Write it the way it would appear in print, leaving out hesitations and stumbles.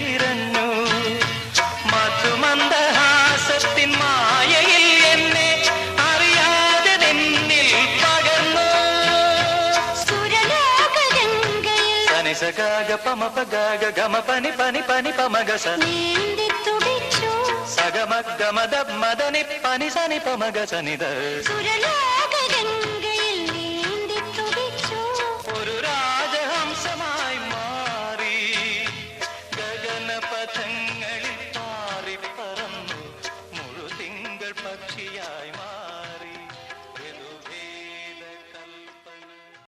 തിരഞ്ഞു മധുമന്ദഹാസത്തിൻ മായയിൽ എന്നെ അറിയാതെ നിന്നിൽ പകർന്നു സനിസഗാഗ പമപഗാഗ ഗമ പനി പനി പനി പമഗസ സഗമ ഗമദ മദനി പനി സനി പമഗ സനിത